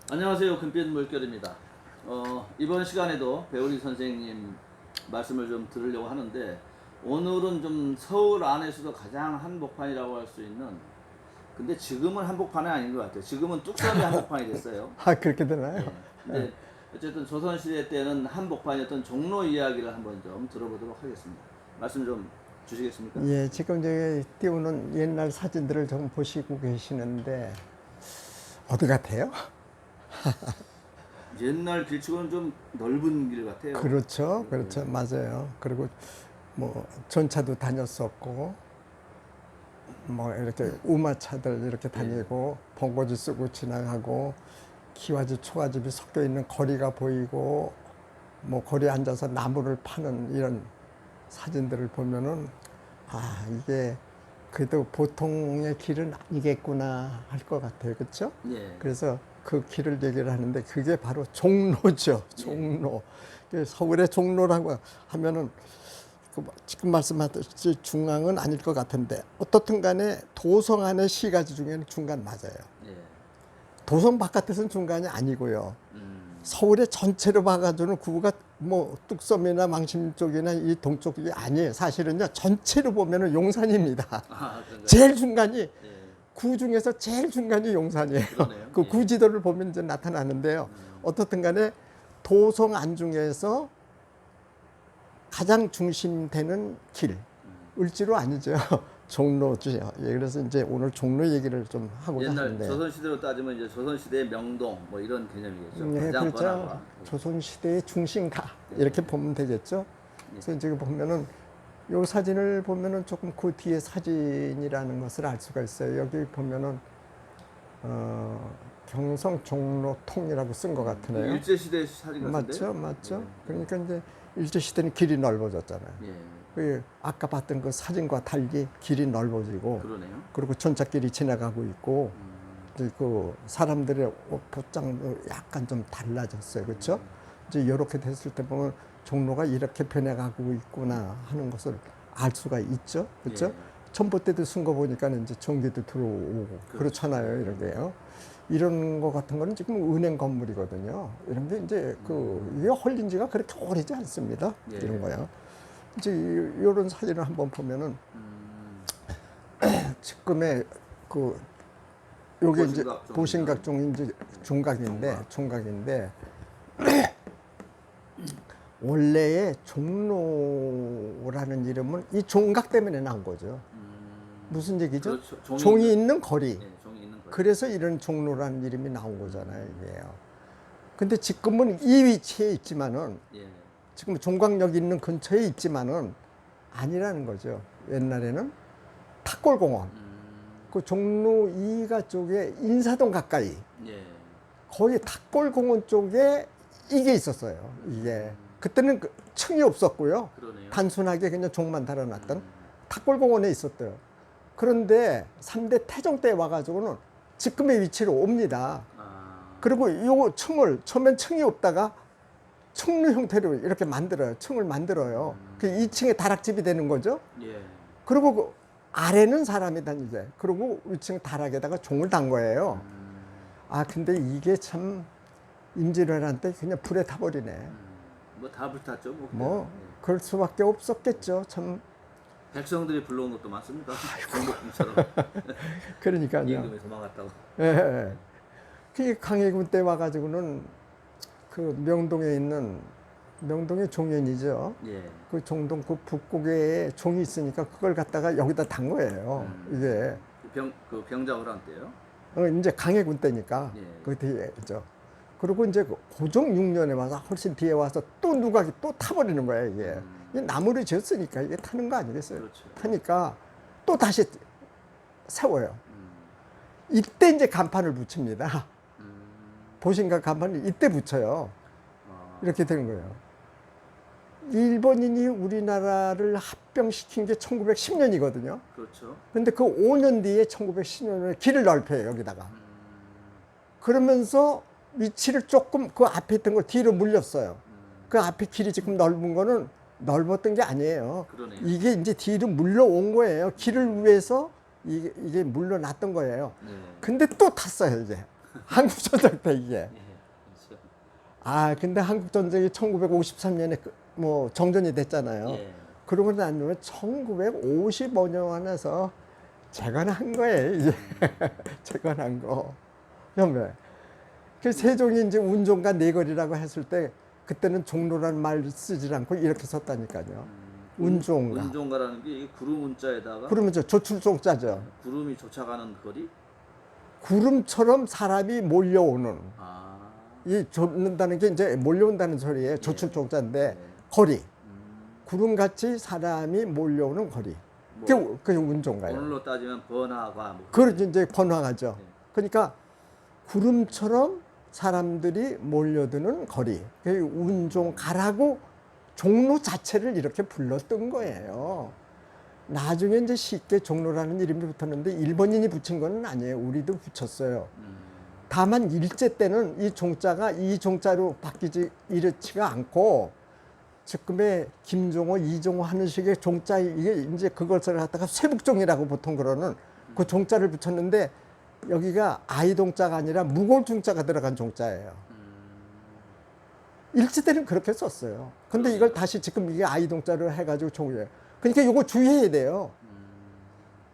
안녕하세요. 금빛 물결입니다. 이번 시간에도 배우리 선생님 말씀을 좀 들으려고 하는데, 오늘은 좀 서울 안에서도 가장 한복판이라고 할 수 있는, 근데 지금은 한복판이 아닌 것 같아요. 지금은 뚝섬이 한복판이 됐어요. 아, 그렇게 되나요? 예. 근데 어쨌든 조선시대 때는 한복판이었던 종로 이야기를 한번 좀 들어보도록 하겠습니다. 말씀 좀 주시겠습니까? 예, 지금 저기 띄우는 옛날 사진들을 좀 보시고 계시는데 어디 같아요? 옛날 길치고는 좀 넓은 길 같아요. 그렇죠, 그렇죠, 맞아요. 그리고 뭐 전차도 다녔었고, 뭐 이렇게 우마차들 이렇게 다니고 번거지 쓰고 지나가고, 기와집 초가집이 섞여 있는 거리가 보이고, 뭐 거리에 앉아서 나무를 파는 이런 사진들을 보면은 아, 이게 그래도 보통의 길은 아니겠구나 할 것 같아요. 그렇죠? 예. 그래서 그 길을 얘기를 하는데 그게 바로 종로죠. 종로. 서울의 종로라고 하면은 지금 말씀하셨듯이 중앙은 아닐 것 같은데 어떻든 간에 도성 안의 시가지 중에는 중간 맞아요. 예. 도성 바깥에서는 중간이 아니고요. 음. 서울의 전체로 봐가지고는 구가 뭐 뚝섬이나 망심 쪽이나 이 동쪽이 아니에요. 사실은요 전체로 보면은 용산입니다. 아, 그런가요? 제일 중간이 예. 구 중에서 제일 중간이 용산이에요. 그러네요. 그 예. 구지도를 보면 이제 나타나는데요. 어떻든 간에 도성 안중에서 가장 중심되는 길. 을지로 아니죠. 종로죠. 예, 그래서 이제 오늘 종로 얘기를 좀 하고자 옛날 하는데. 조선시대로 따지면 이제 조선시대의 명동 뭐 이런 개념이겠죠. 네, 가장 그렇죠. 번화가. 조선시대의 중심가 이렇게 보면 되겠죠. 그래서 지금 보면은 요 사진을 보면은 조금 그 뒤에 사진이라는 것을 알 수가 있어요. 여기 보면은 경성 종로통이라고 쓴 것 같으네요. 일제시대 사진 같은데. 맞죠, 맞죠. 예. 그러니까 이제 일제 시대는 길이 넓어졌잖아요. 예. 그 아까 봤던 그 사진과 달리 길이 넓어지고, 그러네요. 그리고 전차길이 지나가고 있고, 이제 그 사람들의 옷 복장도 약간 좀 달라졌어요. 그렇죠? 이제 이렇게 됐을 때 보면 종로가 이렇게 변해가고 있구나 하는 것을 알 수가 있죠. 그렇죠? 예. 전봇대도 쓴 거 보니까 이제 전기도 들어오고 그렇잖아요. 이렇게요. 이런 거 같은 거는 지금 은행 건물이거든요. 이런 게 이제 이게 헐린 지가 그렇게 오래지 않습니다. 예. 이런 거요. 이제 이런 사진을 한번 보면은 지금의 요게 이제 보신각 중 이제 중각인데 원래의 종로라는 이름은 이 종각 때문에 나온 거죠. 무슨 얘기죠? 그렇죠. 종이 있는 거리. 예, 종이 있는 거리. 그래서 이런 종로라는 이름이 나온 거잖아요, 이게요. 근데 지금은 이 위치에 있지만은 예. 지금 종각역 있는 근처에 있지만은 아니라는 거죠. 옛날에는 탑골공원. 그 종로 2가 쪽에 인사동 가까이 예. 거의 탑골공원 쪽에 이게 있었어요. 이게 그때는 층이 없었고요. 그러네요. 단순하게 그냥 종만 달아놨던 탑골공원에 있었대요. 그런데 3대 태종 때 와가지고는 지금의 위치로 옵니다. 그리고 요 층을 처음엔 층이 없다가 층루 형태로 이렇게 만들어요. 층을 만들어요. 그 2층에 다락집이 되는 거죠. 예. 그리고 그 아래는 사람이 다니죠. 그리고 위층 다락에다가 종을 단 거예요. 아, 근데 이게 참 임진왜란 때 그냥 불에 타버리네. 뭐 다 불탔죠. 뭐 예. 그럴 수밖에 없었겠죠. 참. 백성들이 불러온 것도 많습니다. 공복궁처럼 그러니까요. 임금이 도망갔다고. 예, 예. 그 강해군 때 와가지고는 그 명동에 있는 명동의 종현이죠. 예. 그 종동 그 북곡에 종이 있으니까 그걸 갖다가 여기다 단 거예요. 이게 그 병자호란 때요. 이제 강해군 때니까 예. 그 뒤에죠. 그리고 이제 고종 6년에 와서 훨씬 뒤에 와서 또 누가 또 타버리는 거야 이게. 이게 나무를 지었으니까 이게 타는 거 아니겠어요? 그렇죠. 타니까 또 다시 세워요. 이때 이제 간판을 붙입니다. 보신각 간판을 이때 붙여요. 이렇게 되는 거예요. 일본인이 우리나라를 합병시킨 게 1910년이거든요. 그렇죠. 근데 그 5년 뒤에 1910년에 길을 넓혀요, 여기다가. 그러면서 위치를 조금 그 앞에 있던 걸 뒤로 물렸어요. 그 앞에 길이 지금 넓은 거는 넓었던 게 아니에요. 그러네요. 이게 이제 뒤로 물러온 거예요. 길을 위해서 이게 물러났던 거예요. 네. 근데 또 탔어요, 이제. 한국전쟁 때 이게. 예. 그렇죠. 아, 근데 한국전쟁이 1953년에 뭐 정전이 됐잖아요. 예. 그러고 나면 1955년에서 재건한 거예요, 이제. 재건한 거. 그다음에 그 세종이 이제 운종가 내거리라고 했을 때 그때는 종로라는 말 쓰지 않고 이렇게 썼다니까요. 운종가. 운종가라는 게 이게 구름 운자에다가 그러면 저 조출종자죠. 구름이 쫓아가는 거리? 구름처럼 사람이 몰려오는. 아. 이 쫓는다는 게 이제 몰려온다는 소리예요. 조출종자인데 예. 거리. 구름같이 사람이 몰려오는 거리. 그게 운종가예요. 오늘로 따지면 번화가 뭐. 그렇죠. 이제 번화가죠. 네. 그러니까 구름처럼 사람들이 몰려드는 거리. 그게 운종가라고 종로 자체를 이렇게 불렀던 거예요. 나중에 이제 쉽게 종로라는 이름이 붙었는데 일본인이 붙인 건 아니에요. 우리도 붙였어요. 다만 일제 때는 이 종자가 이 종자로 바뀌지 이렇지가 않고 지금의 김종호, 이종호 하는 식의 종자 이게 이제 그것을 갖다가 쇠북종이라고 보통 그러는 그 종자를 붙였는데 여기가 아이동자가 아니라 무골중자가 들어간 종자예요. 일제 때는 그렇게 썼어요. 근데 이걸 다시 지금 이게 아이동자를 해가지고 종이에요. 그러니까 이거 주의해야 돼요.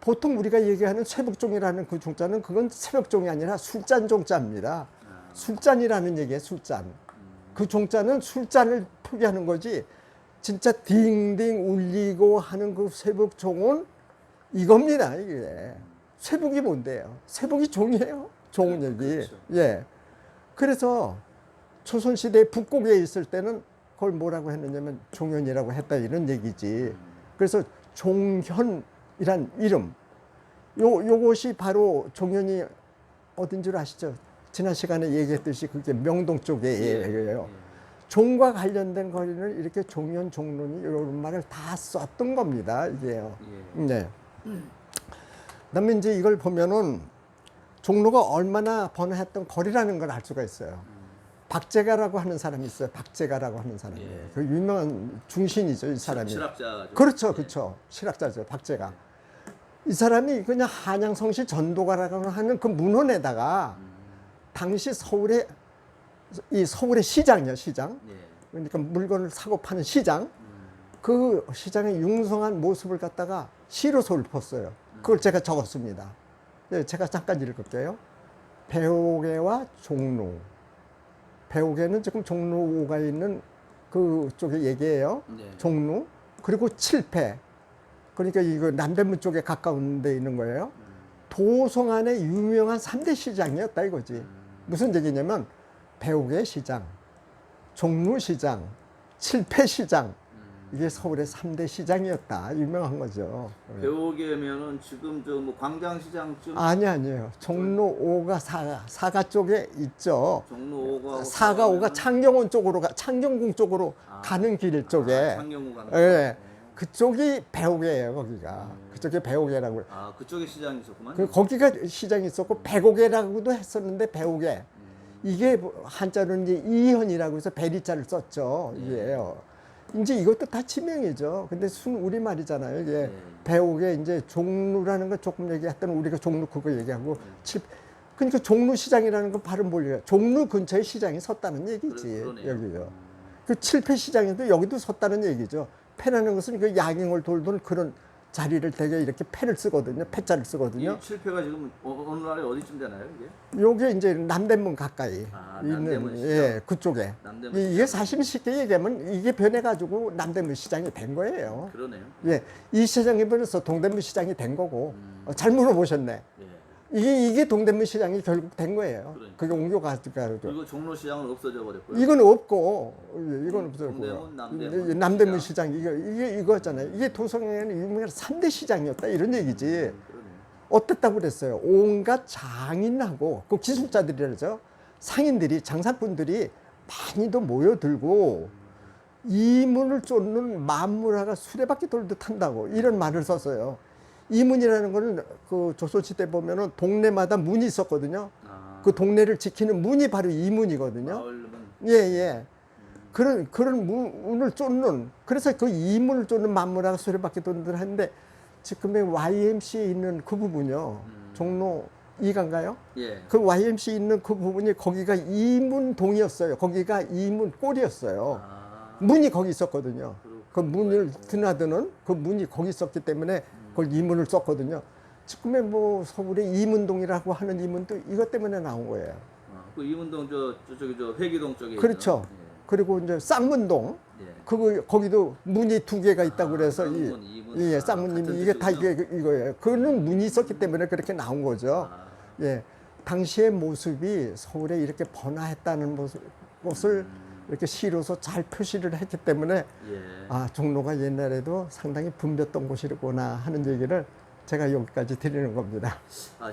보통 우리가 얘기하는 쇠북종이라는 그 종자는 그건 새벽종이 아니라 술잔 종자입니다. 술잔이라는 얘기예요, 술잔. 그 종자는 술잔을 표기하는 거지 진짜 딩딩 울리고 하는 그 쇠북종은 이겁니다, 이게. 쇠북이 뭔데요? 쇠북이 종이에요. 종은 얘기. 그렇죠. 예. 그래서 조선시대 북곡에 있을 때는 그걸 뭐라고 했느냐면 종현이라고 했다 이런 얘기지. 그래서 종현이란 이름. 요것이 바로 종현이 어딘 줄 아시죠? 지난 시간에 얘기했듯이 그게 명동 쪽에예요. 종과 관련된 거리는 이렇게 종현, 종론이 이런 말을 다 썼던 겁니다. 이게요. 네. 그다음에 이제 이걸 보면은 종로가 얼마나 번화했던 거리라는 걸 알 수가 있어요. 박제가라고 하는 사람이 있어요. 박제가라고 하는 사람이에요. 예. 그 유명한 중신이죠, 이 사람이. 실학자죠. 그렇죠, 예. 그렇죠. 실학자죠, 박제가. 이 사람이 그냥 한양성시 전도가라고 하는 그 문헌에다가 당시 서울의 시장이요, 시장. 예. 그러니까 물건을 사고 파는 시장. 그 시장의 융성한 모습을 갖다가 시로 설뻤어요. 그걸 제가 적었습니다. 예, 제가 잠깐 읽을게요. 배옥계와 종로. 배옥계는 지금 종로 5가 있는 그쪽에 얘기예요. 네. 종로. 그리고 칠패. 그러니까 이거 남대문 쪽에 가까운 데 있는 거예요. 도성 안에 유명한 3대 시장이었다 이거지. 무슨 얘기냐면 배옥의 시장, 종로 시장, 칠패 시장. 이게 서울의 3대 시장이었다. 유명한 거죠. 배옥이면은 지금 저 뭐 광장시장쯤 아니에요. 종로 5가 사가 쪽에 있죠. 종로 5가 사가 5가 창경원 쪽으로 창경궁 쪽으로 가는 길 쪽에. 창경구 가는 예. 거. 그쪽이 배옥이에요, 거기가. 그쪽이 배옥이라고. 아, 그쪽에 시장이 있었구만. 거기가 시장이 있었고 배옥이라고도 했었는데 배옥에 이게 한자로는 이제 이현이라고 해서 베리자를 썼죠. 이게요. 이제 이것도 다 지명이죠. 근데 순 우리말이잖아요. 이게 배옥에 이제 종로라는 거 조금 얘기했던 우리가 종로 그거 얘기하고 그러니까 종로 시장이라는 건 발음 몰려요. 종로 근처에 시장이 섰다는 얘기지. 그러네요. 여기요. 그 칠패 시장에도 여기도 섰다는 얘기죠. 패라는 것은 그 야경을 돌던 그런 자리를 되게 이렇게 패를 쓰거든요. 패자를 쓰거든요. 이 칠패가 지금 어느 날에 어디쯤 되나요, 이게? 요게 이제 남대문 가까이 있는 남대문 시장. 예, 그쪽에. 남대문 이게 사실 쉽게 얘기하면 이게 변해가지고 남대문 시장이 된 거예요. 그러네요. 예, 이 시장이 변해서 동대문 시장이 된 거고. 잘 물어보셨네. 예. 이게 동대문 시장이 결국 된 거예요. 그러니까. 그게 옮겨가지고. 그리고 종로 시장은 없어져 버렸고요. 이건 없고, 이건 없었고요. 동대문, 남대문 시장. 시장, 이거잖아요. 이게 도성에는 유명한 3대 시장이었다. 이런 얘기지. 그러네요. 어땠다고 그랬어요? 온갖 장인하고, 그 기술자들이라죠. 상인들이, 장사꾼들이 많이도 모여들고, 이문을 쫓는 만물하가 수레바퀴 돌듯 한다고. 이런 말을 썼어요. 이문이라는 거는 그 조선시대 보면은 동네마다 문이 있었거든요. 그 동네를 지키는 문이 바로 이문이거든요. 마을문. 예. 그런 문을 쫓는, 그래서 그 이문을 쫓는 만물하고 수레바퀴 돌듯 하는데 지금의 YMC에 있는 그 부분이요. 종로 2가인가요? 예. 그 YMCA 있는 그 부분이 거기가 이문동이었어요. 거기가 이문골이었어요. 아, 문이 거기 있었거든요. 그 그렇군요. 문을 드나드는 그 문이 거기 있었기 때문에 그걸 이문을 썼거든요. 지금의 뭐 서울의 이문동이라고 하는 이문도 이것 때문에 나온 거예요. 그 이문동 저쪽이 저 회기동 쪽에 그렇죠. 있는, 그리고 이제 쌍문동 예. 예. 그거 거기도 문이 2개가 있다고 그래서 쌍문, 이문. 예, 아, 쌍문님이 같은 이게 다 뜻이군요. 이거예요. 그거는 문이 있었기 때문에 그렇게 나온 거죠. 아, 예, 당시의 모습이 서울에 이렇게 번화했다는 것을 이렇게 시로서 잘 표시를 했기 때문에 예. 아, 종로가 옛날에도 상당히 붐볐던 곳이구나 하는 얘기를 제가 여기까지 드리는 겁니다.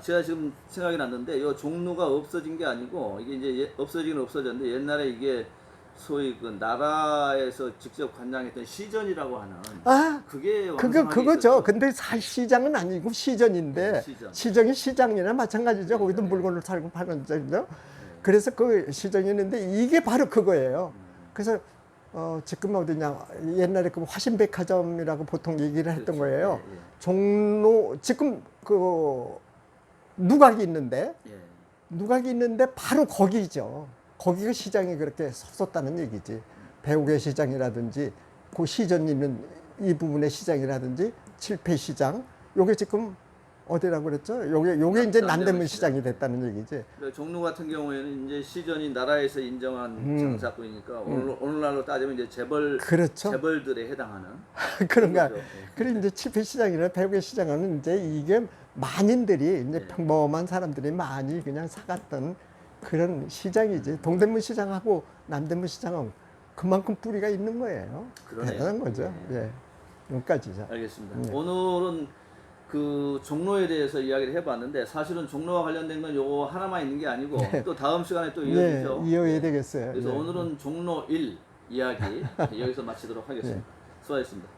제가 지금 생각이 났는데 이 종로가 없어진 게 아니고 이게 이제 없어지긴 없어졌는데 옛날에 이게 소위 그 나라에서 직접 관장했던 시전이라고 하는 아, 그게 왕성하게 그거죠. 있었죠. 근데 시장은 아니고 시전인데 시전. 시정이 시장이나 마찬가지죠. 거기도 물건을 살고 파는 데죠. 그래서 그 시정이었는데 이게 바로 그거예요. 그래서 지금 어디냐 옛날에 그 화신백화점이라고 보통 얘기를 했던 그렇죠. 거예요. 예, 예. 종로 지금 그 누각이 있는데 예. 누각이 있는데 바로 거기죠. 거기가 시장이 그렇게 섰었다는 얘기지. 배우계 시장이라든지 그 시전 있는 이 부분의 시장이라든지 칠패시장 요게 지금 어디라고 그랬죠? 요게 이제 남대문 시장이 됐다는 얘기지. 그러니까 종로 같은 경우에는 이제 시전이 나라에서 인정한 장사꾼이니까 오늘날로 따지면 이제 그렇죠. 재벌들에 해당하는 그런가. 거죠. 예. 그리고 이제 칠패시장이나 배우계 시장은 이제 이게 만인들이 이제 예. 평범한 사람들이 많이 그냥 사갔던 그런 시장이지. 동대문 시장하고 남대문 시장은 그만큼 뿌리가 있는 거예요. 그러네요. 대단한 거죠. 예. 여기까지죠. 알겠습니다. 네. 오늘은 그 종로에 대해서 이야기를 해봤는데 사실은 종로와 관련된 건 요거 하나만 있는 게 아니고 또 다음 시간에 또 네, 이어지죠. 이어야 되겠어요. 그래서 예. 오늘은 종로 1 이야기 여기서 마치도록 하겠습니다. 수고하셨습니다.